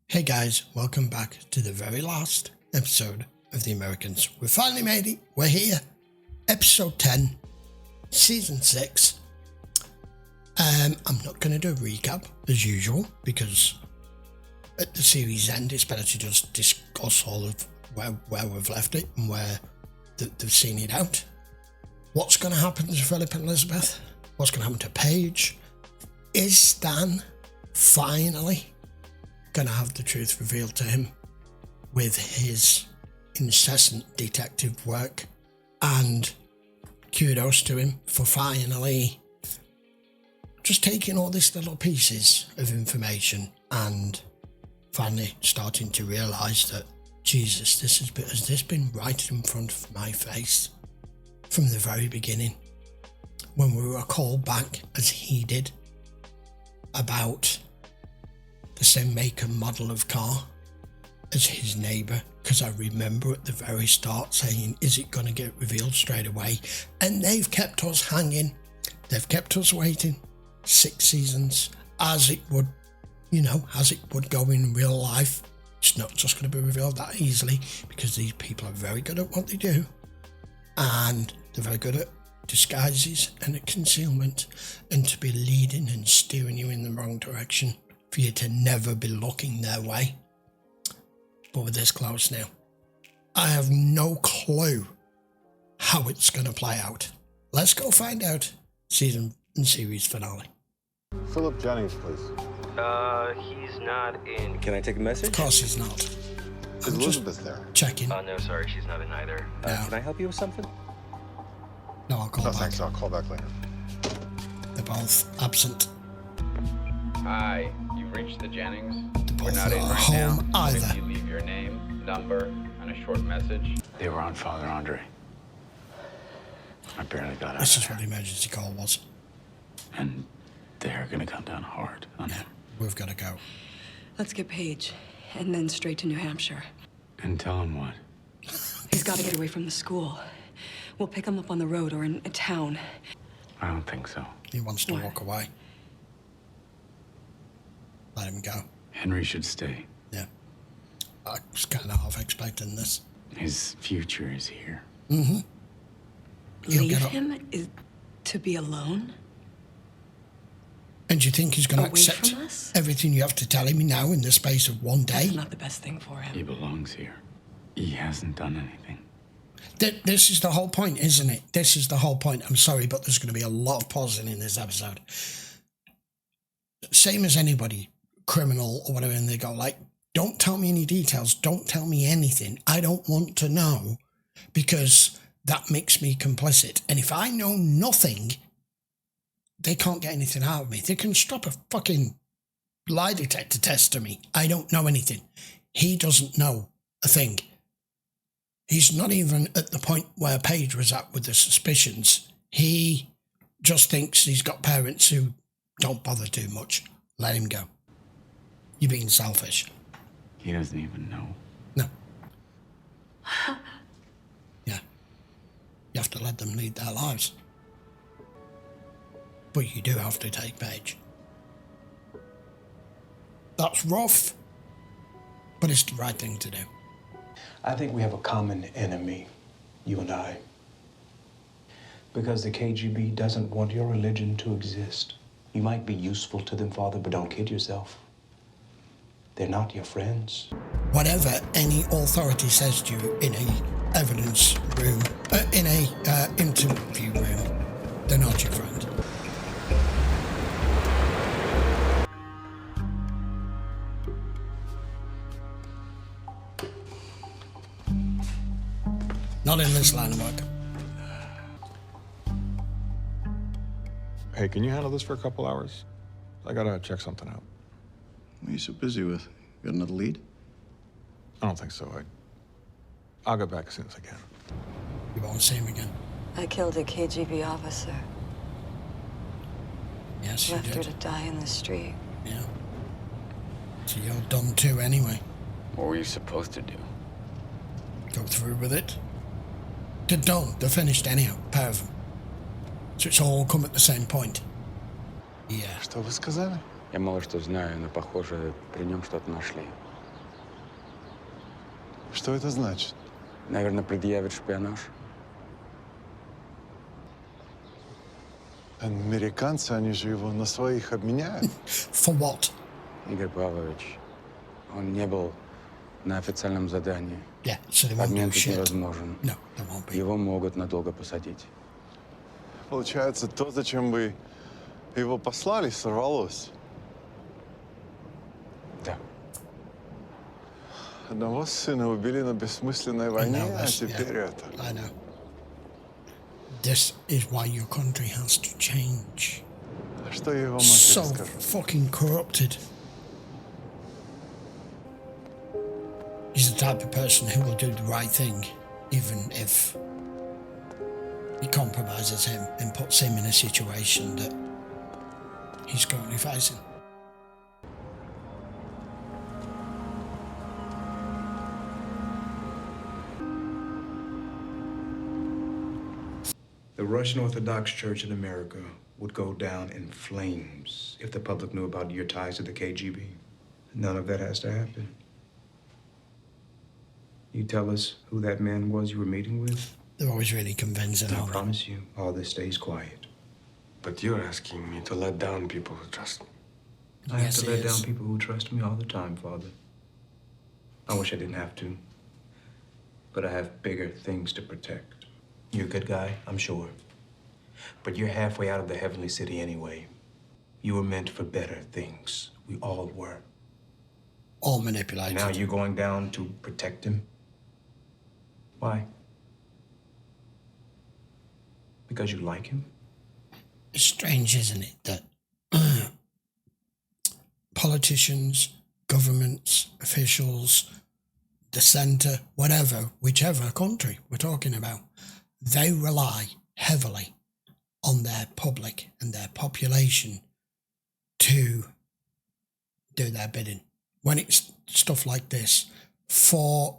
Hey guys, welcome back to the very last episode of The Americans. We finally made it. We're here. Episode 10, Season 6. I'm not going to do a recap as usual because at the series end it's better to just discuss all of where we've left it and where they've seen it out. What's going to happen to Philip and Elizabeth? What's going to happen to Paige? Is Stan finally going to have the truth revealed to him with his incessant detective work? And kudos to him for finally just taking all these little pieces of information and finally starting to realise that, Jesus, has this been right in front of my face from the very beginning when we were called back as he did about the same make and model of car as his neighbour, because I remember at the very start saying, is it going to get revealed straight away? And they've kept us hanging. They've kept us waiting 6 seasons, as it would go in real life. It's not just going to be revealed that easily because these people are very good at what they do and they're very good at disguises and at concealment, and to be leading and steering you in the wrong direction for you to never be looking their way. But we're this close now. I have no clue how it's going to play out. Let's go find out. Season and series finale. Philip Jennings, please. He's not in. Can I take a message? Of course he's not. Is Elizabeth there? Checking. No, sorry, she's not in either. No. Can I help you with something? No, I'll call No, back. thanks. I'll call back later. They're both absent. Hi, you've reached the Jennings. They're We're both not in not right home now. either. If you leave your name, number, and a short message. They were on Father Andre. I barely got out This of is there. what the emergency call was. And they're gonna come down hard on Yeah, him. we've got to go. Let's get Paige, and then straight to New Hampshire. And tell him what? He's got to get away from the school. We'll pick him up on the road or in a town. I don't think so. He wants to What? walk away. Let him go. Henry should stay. Yeah. I was kind of half expecting this. His future is here. He'll Leave get up. him to be alone? And do you think he's going to Away accept from us? everything you have to tell him now in the space of one day? That's not the best thing for He him. belongs here. He hasn't done anything. This is the whole point, isn't it? This is the whole point. I'm sorry, but there's going to be a lot of pausing in this episode. Same as anybody, criminal or whatever, and they go like, don't tell me any details. Don't tell me anything. I don't want to know because that makes me complicit. And if I know nothing, they can't get anything out of me. They can stop a fucking lie detector test to me. I don't know anything. He doesn't know a thing. He's not even at the point where Paige was at with the suspicions. He just thinks he's got parents who don't bother too much. Let him go. You're being selfish. He doesn't even know. No. Yeah. You have to let them lead their lives. But you do have to take Paige. That's rough, but it's the right thing to do. I think we have a common enemy, you and I. Because the KGB doesn't want your religion to exist. You might be useful to them, Father, but don't kid yourself. They're not your friends. Whatever any authority says to you in a evidence room, in a interview room, they're not your friend. Not in this line of work. Hey, can you handle this for a couple hours? I gotta check something out. What are you so busy with? Got another lead? I don't think so. I'll get back as soon as I can. You won't see him again. I killed a KGB officer. Yes, you Left her did. to die in the street. Yeah. So you're done too anyway. What were you supposed to do? Go through with it. They're done. They're finished anyhow. Pair of them. So it's all come at the same point. Yeah. Что вы сказали? Я мало что знаю, но, похоже, при нем что-то нашли. Что это значит? Наверное, предъявит шпионаж. Американцы, они же его на своих обменяют. For what? Игорь Павлович, он не был на официальном задании. Yeah, so they won't Обмен do тут shit. невозможен. No, they won't be. Его могут надолго посадить. Получается, то, зачем вы его послали, сорвалось. Да. Одного сына убили на бессмысленной войне, know, а that's- теперь yeah. это. I know. This is why your country has to change. А что я его матери So скажу? fucking corrupted. He's the type of person who will do the right thing, even if it compromises him and puts him in a situation that he's currently facing. The Russian Orthodox Church in America would go down in flames if the public knew about your ties to the KGB. None of that has to happen. You tell us who that man was you were meeting with? They're always really convincing, I aren't they? promise you, all this stays quiet. But you're asking me to let down people who trust me. I have Yes, to he let is. down people who trust me all the time, Father. I wish I didn't have to. But I have bigger things to protect. You're a good guy, I'm sure. But you're halfway out of the heavenly city anyway. You were meant for better things. We all were. All manipulated. Now you're going down to protect him? Why? Because you like him? It's strange, isn't it, that politicians, governments, officials, the centre, whatever, whichever country we're talking about, they rely heavily on their public and their population to do their bidding. When it's stuff like this, for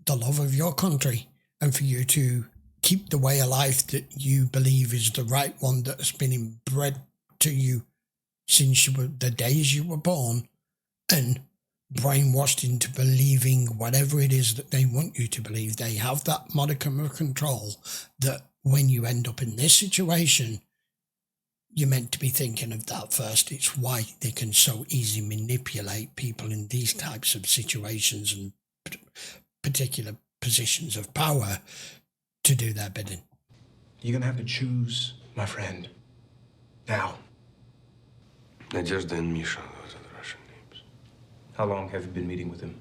the love of your country and for you to keep the way of life that you believe is the right one that has been inbred to you since you were the days you were born, and brainwashed into believing whatever it is that they want you to believe. They have that modicum of control that when you end up in this situation, you're meant to be thinking of that first. It's why they can so easily manipulate people in these types of situations and particular positions of power to do their bidding. You're gonna have to choose, my friend. Now. Nadezhda and Misha, those are the Russian names. How long have you been meeting with him?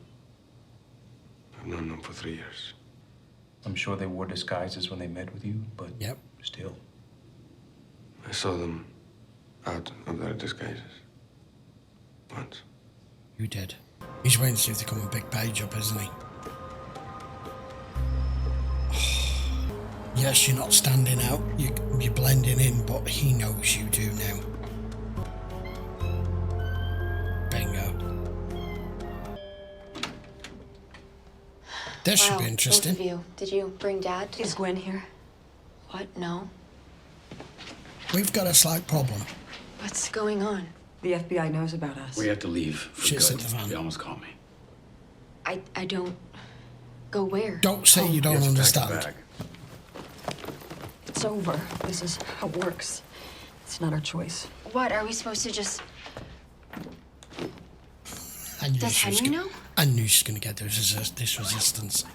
I've known them for 3 years. I'm sure they wore disguises when they met with you, but Yep. still. I saw them out of their disguises. Once. You did. He's waiting to see if they come a big page up, isn't he? Yes, you're not standing out. You're blending in, but he knows you do now. Bingo. This should be interesting. Both of you. Did you bring Dad? Is Gwen here? What? No. We've got a slight problem. What's going on? The FBI knows about us. We have to leave for Shit's good. in the van. They almost caught me. I don't. Go where? Don't say you don't You have to understand. pack a bag. It's over. This is how it works. It's not our choice. What? Are we supposed to just. I knew Does she was Henry go- know? I knew she was going to get this resistance.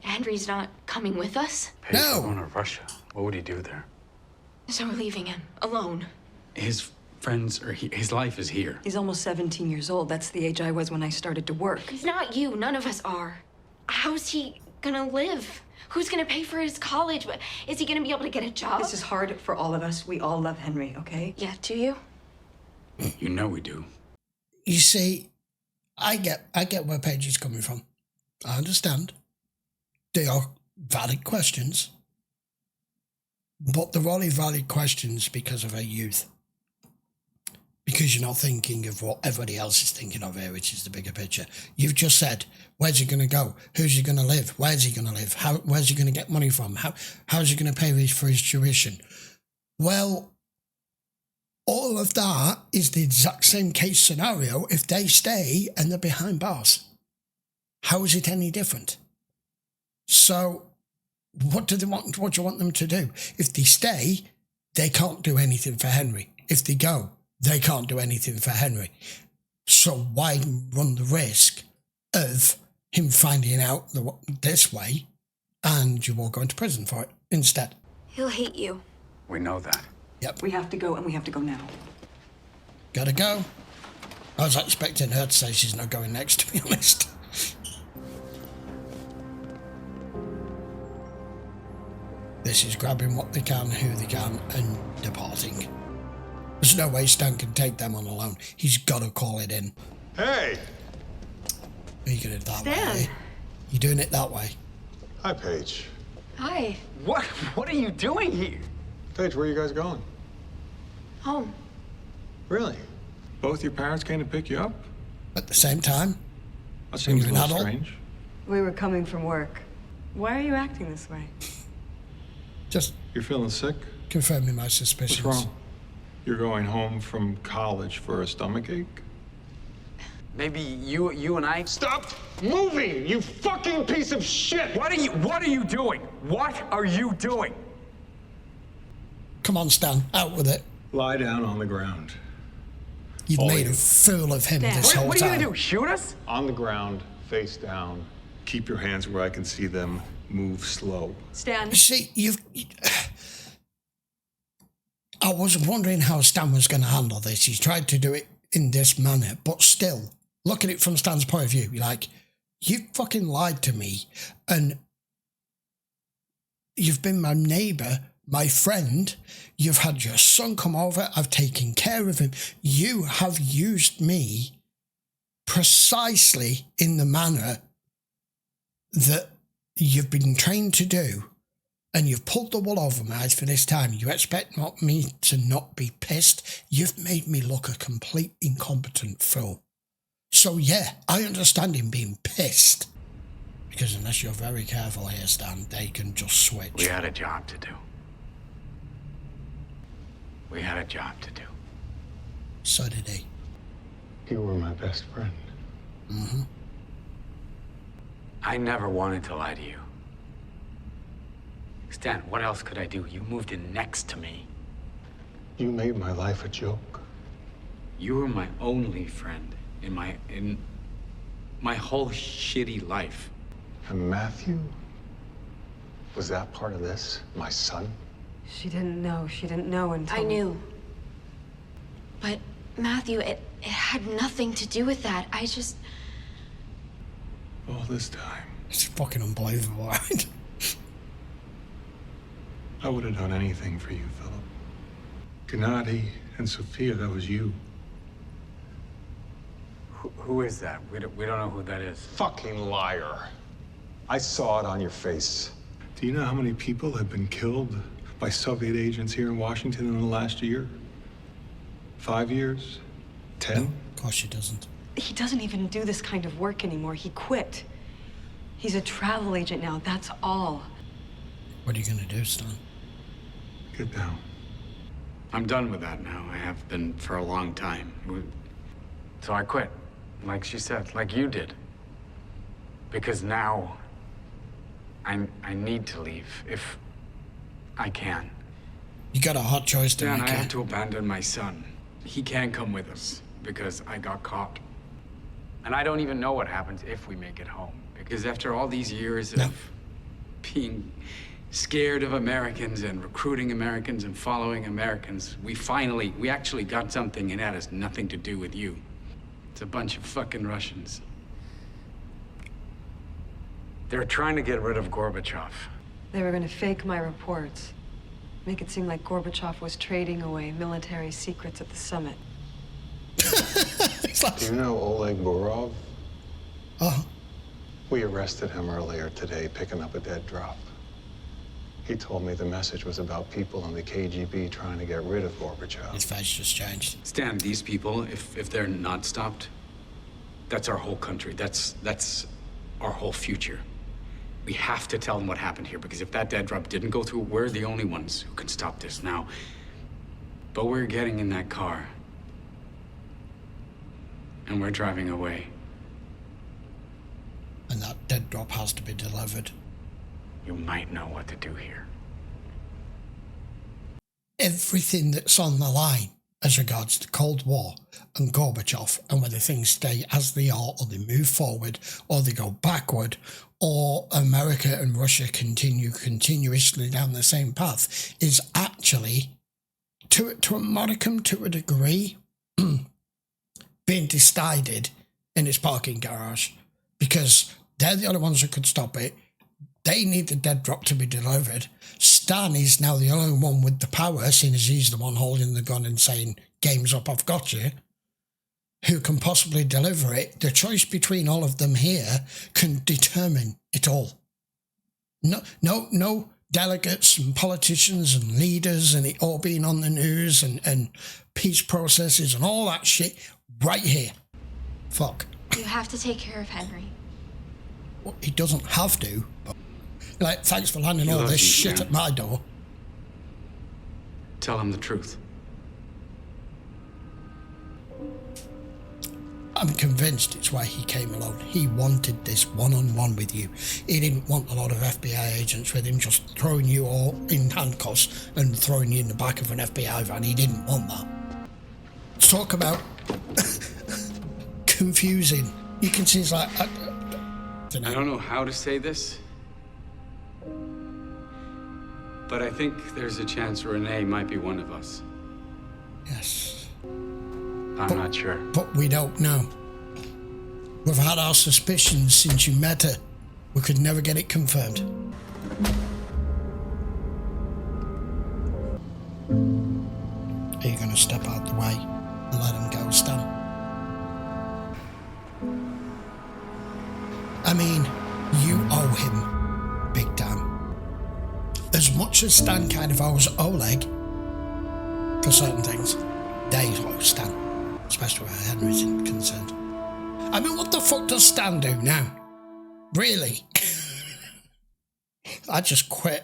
Henry's not coming with us? Hey, No. we're going to Russia. What would he do there? So we're leaving him alone. His friends, or his life is here. He's almost 17 years old. That's the age I was when I started to work. It's not you. None of us are. How's he gonna live? Who's gonna pay for his college? Is he gonna be able to get a job? This is hard for all of us. We all love Henry, okay? Yeah, do you? You know we do. You see, I get where Paige is coming from. I understand. They are valid questions. But they're only valid questions because of her youth. Because you're not thinking of what everybody else is thinking of here, which is the bigger picture. You've just said, where's he going to go? Who's he going to live? Where's he going to live? Where's he going to get money from? How's he going to pay for his tuition? Well, all of that is the exact same case scenario if they stay and they're behind bars. How is it any different? So what do you want them to do? If they stay, they can't do anything for Henry. If they go, they can't do anything for Henry. So why run the risk of him finding out this way and you all go into prison for it instead? He'll hate you. We know that. Yep. We have to go, and we have to go now. Gotta go. I was expecting her to say she's not going next, to be honest. This is grabbing what they can, who they can, and departing. There's no way Stan can take them on alone. He's got to call it in. Hey! Are you doing it that Stan. way? You doing it that way? Hi, Paige. Hi. What are you doing here? Paige, where are you guys going? Home. Really? Both your parents came to pick you up? At the same time? That seems a You're an little adult? strange. We were coming from work. Why are you acting this way? Just You're feeling sick? confirming my What's suspicions. wrong? You're going home from college for a stomachache? Maybe you and I. Stop moving, you fucking piece of shit! What are you doing? What are you doing? Come on, Stan, out with it. Lie down on the ground. You've All made you. a fool of him Stan. this whole What are you time. gonna do? Shoot us? On the ground, face down. Keep your hands where I can see them. Move slow. Stan. See, I was wondering how Stan was going to handle this. He's tried to do it in this manner, but still, look at it from Stan's point of view. You're like, you fucking lied to me, and you've been my neighbour, my friend. You've had your son come over. I've taken care of him. You have used me precisely in the manner that you've been trained to do, and you've pulled the wool over my eyes for this time. You expect me to not be pissed? You've made me look a complete incompetent fool. So yeah, I understand him being pissed. Because unless you're very careful here, Stan, they can just switch. We had a job to do. We had a job to do. So did he. You were my best friend. Mm-hmm. I never wanted to lie to you. Stan, what else could I do? You moved in next to me. You made my life a joke. You were my only friend in my whole shitty life. And Matthew? Was that part of this? My son? She didn't know. She didn't know until... I knew. But, Matthew, it had nothing to do with that. I just... All this time, It's fucking unbelievable, right? I would have done anything for you, Philip. Gennady and Sophia, that was you. Who is that? We don't know who that is. Fucking liar. I saw it on your face. Do you know how many people have been killed by Soviet agents here in Washington in the last year? 5 years? 10? No, of course she doesn't. He doesn't even do this kind of work anymore. He quit. He's a travel agent now, that's all. What are you going to do, Stan? Get down. I'm done with that now. I have been for a long time. So I quit. Like she said, like you did. Because now I need to leave if I can. You got a hard choice to Dan, make I have here. to abandon my son. He can't come with us because I got caught. And I don't even know what happens if we make it home. Because after all these years of being scared of Americans and recruiting Americans and following Americans, we actually got something, and that has nothing to do with you. It's a bunch of fucking Russians. They're trying to get rid of Gorbachev. They were going to fake my reports. Make it seem like Gorbachev was trading away military secrets at the summit. Do you know Oleg Borov? Oh, We arrested him earlier today, picking up a dead drop. He told me the message was about people in the KGB trying to get rid of Gorbachev. his face just changed. Stan, these people, if they're not stopped, that's our whole country. That's our whole future. We have to tell them what happened here, because if that dead drop didn't go through, we're the only ones who can stop this now. But we're getting in that car, and we're driving away. And that dead drop has to be delivered. you might know what to do here. Everything that's on the line as regards the Cold War and Gorbachev and whether things stay as they are or they move forward or they go backward or America and Russia continue continuously down the same path is actually, to a modicum, to a degree, being decided in its parking garage because they're the only ones who could stop it. They need the dead drop to be delivered. Stan is now the only one with the power, seeing as he's the one holding the gun and saying, game's up, I've got you, who can possibly deliver it. The choice between all of them here can determine it all. No delegates and politicians and leaders and it all being on the news and peace processes and all that shit right here. Fuck. You have to take care of Henry. Well, he doesn't have to, but like, thanks for landing all this shit at my door. Tell him the truth. I'm convinced it's why he came alone. He wanted this one-on-one with you. He didn't want a lot of FBI agents with him just throwing you all in handcuffs and throwing you in the back of an FBI van. He didn't want that. Let's talk about confusing. You can see it's like... I don't know how to say this, but I think there's a chance Renee might be one of us. Yes. I'm not sure. But we don't know. We've had our suspicions since you met her. We could never get it confirmed. Are you going to step out the way and let him go, Stan? I mean, you owe him big time. As much as Stan kind of owes Oleg for certain things, they owe Stan, especially where Henry's concerned. I mean, what the fuck does Stan do now? Really? I just quit.